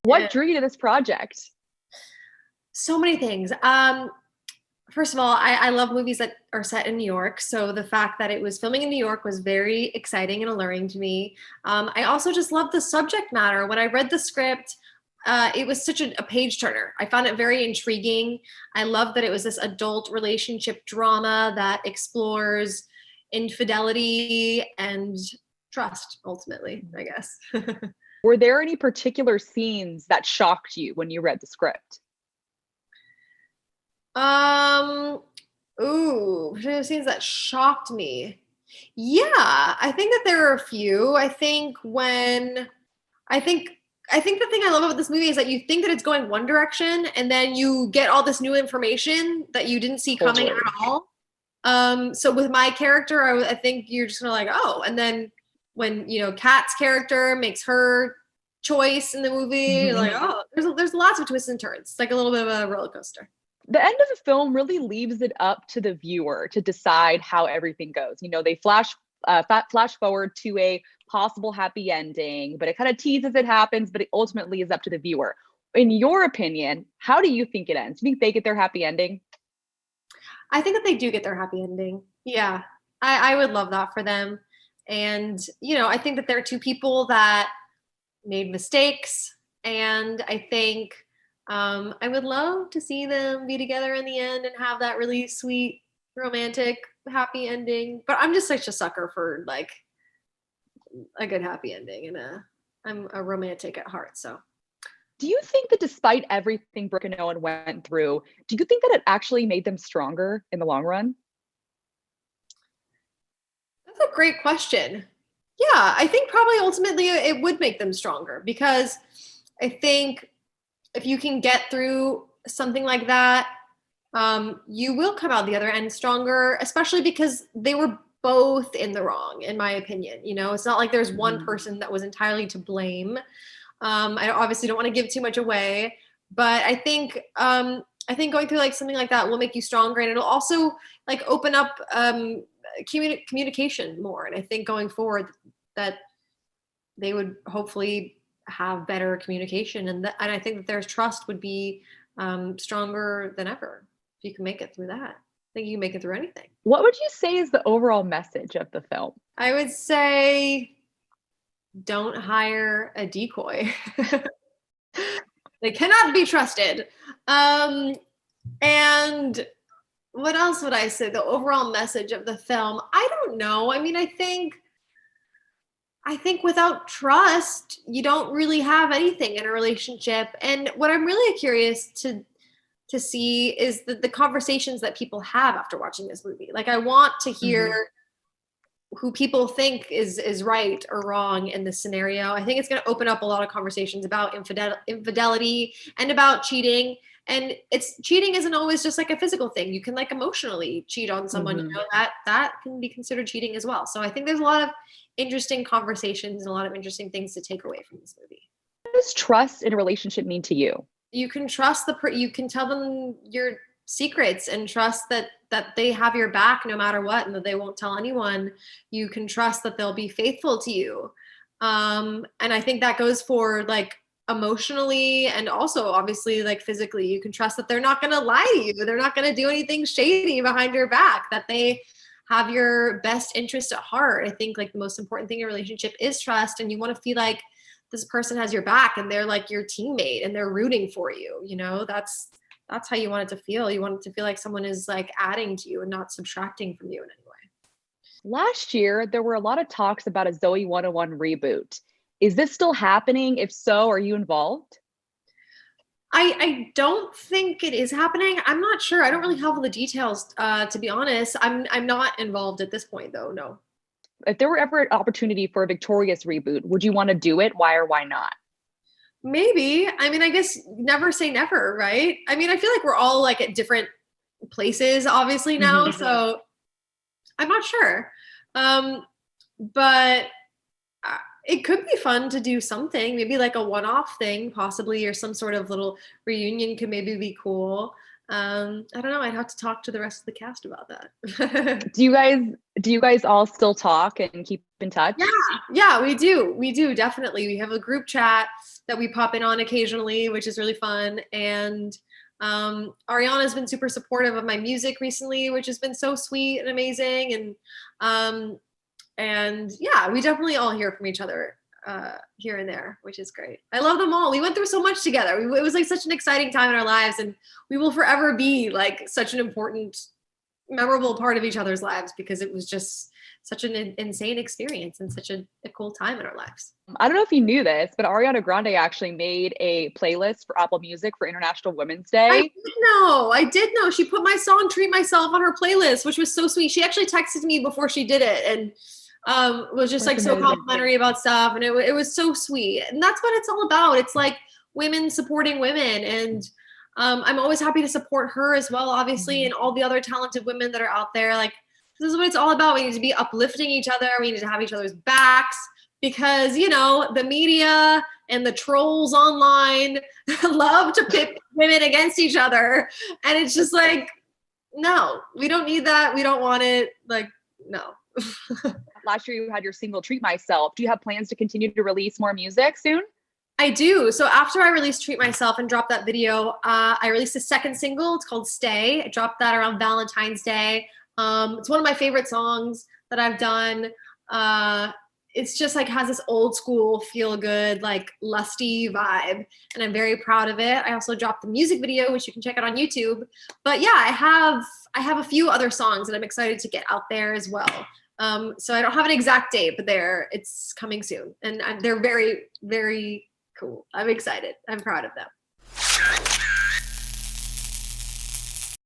What drew you to this project? So many things. First of all, I love movies that are set in New York. So the fact that it was filming in New York was very exciting and alluring to me. I also just love the subject matter. When I read the script, it was such a page turner. I found it very intriguing. I love that it was this adult relationship drama that explores infidelity and trust, ultimately, I guess. Were there any particular scenes that shocked you when you read the script? Particular scenes that shocked me. Yeah, I think that there are a few. I think the thing I love about this movie is that you think that it's going one direction and then you get all this new information that you didn't see coming at all. So with my character, I think you're just gonna like, oh, and then when Kat's character makes her choice in the movie, you're like, oh, there's lots of twists and turns. It's like a little bit of a roller coaster. The end of the film really leaves it up to the viewer to decide how everything goes. They flash forward to a possible happy ending, but it kind of teases it happens, but it ultimately is up to the viewer. In your opinion, how do you think it ends? Do you think they get their happy ending? I think that they do get their happy ending. Yeah, I would love that for them. And, I think that there are two people that made mistakes. And I think I would love to see them be together in the end and have that really sweet, romantic, happy ending. But I'm just such a sucker for like a good happy ending, and I'm a romantic at heart. So do you think that despite everything Brooke and Owen went through, do you think that it actually made them stronger in the long run? That's a great question. Yeah, I think probably ultimately it would make them stronger, because I think if you can get through something like that, you will come out the other end stronger, especially because they were both in the wrong, in my opinion. It's not like there's one person that was entirely to blame. I obviously don't want to give too much away, but I think going through like something like that will make you stronger, and it'll also like open up communication more. And I think going forward that they would hopefully have better communication, and I think that their trust would be stronger than ever if you can make it through that. I think you can make it through anything. What would you say is the overall message of the film? I would say don't hire a decoy. They cannot be trusted. And what else would I say? The overall message of the film? I don't know. I mean, I think without trust, you don't really have anything in a relationship. And what I'm really curious to see is the conversations that people have after watching this movie. Like, I want to hear who people think is right or wrong in this scenario. I think it's going to open up a lot of conversations about infidelity and about cheating. And cheating isn't always just like a physical thing. You can like emotionally cheat on someone, that can be considered cheating as well. So I think there's a lot of interesting conversations and a lot of interesting things to take away from this movie. What does trust in a relationship mean to you? You can trust you can tell them your secrets and trust that they have your back no matter what, and that they won't tell anyone. You can trust that they'll be faithful to you. And I think that goes for like emotionally and also obviously like physically. You can trust that they're not going to lie to you. They're not going to do anything shady behind your back, that they have your best interest at heart. I think like the most important thing in a relationship is trust, and you want to feel like this person has your back and they're like your teammate and they're rooting for you. That's how you want it to feel. You want it to feel like someone is like adding to you and not subtracting from you in any way. Last year, there were a lot of talks about a Zoey 101 reboot. Is this still happening? If so, are you involved? I don't think it is happening. I'm not sure. I don't really have all the details, to be honest. I'm not involved at this point, though. No. If there were ever an opportunity for a Victorious reboot, would you want to do it? Why or why not? Maybe. I mean, I guess never say never, right? I mean, I feel like we're all like at different places, obviously now. So I'm not sure. But it could be fun to do something, maybe like a one-off thing, possibly, or some sort of little reunion could maybe be cool. I don't know. I'd have to talk to the rest of the cast about that. Do you guys all still talk and keep in touch? Yeah, we do. We do, definitely. We have a group chat that we pop in on occasionally, which is really fun. And Ariana's been super supportive of my music recently, which has been so sweet and amazing. And yeah, we definitely all hear from each other here and there, which is great. I love them all. We went through so much together. It was like such an exciting time in our lives, and we will forever be like such an important, memorable part of each other's lives, because it was just such an insane experience and such a cool time in our lives. I don't know if you knew this, but Ariana Grande actually made a playlist for Apple Music for International Women's Day. I did know. She put my song Treat Myself on her playlist, which was so sweet. She actually texted me before she did it, and was just That's like amazing. so complimentary about stuff. And it was so sweet. And that's what it's all about. It's like women supporting women. And I'm always happy to support her as well, obviously, and all the other talented women that are out there. Like, this is what it's all about. We need to be uplifting each other. We need to have each other's backs, because, you know, the media and the trolls online love to pit women against each other. And it's just like, no, we don't need that. We don't want it. Like, no. Last year you had your single Treat Myself. Do you have plans to continue to release more music soon? I do. So after I released Treat Myself and dropped that video, I released a second single. It's called Stay. I dropped that around Valentine's Day. It's one of my favorite songs that I've done. It's just like has this old school, feel good, like lusty vibe. And I'm very proud of it. I also dropped the music video, which you can check out on YouTube. But yeah, I have a few other songs that I'm excited to get out there as well. So I don't have an exact date, but it's coming soon. And they're very, very cool. I'm excited. I'm proud of them.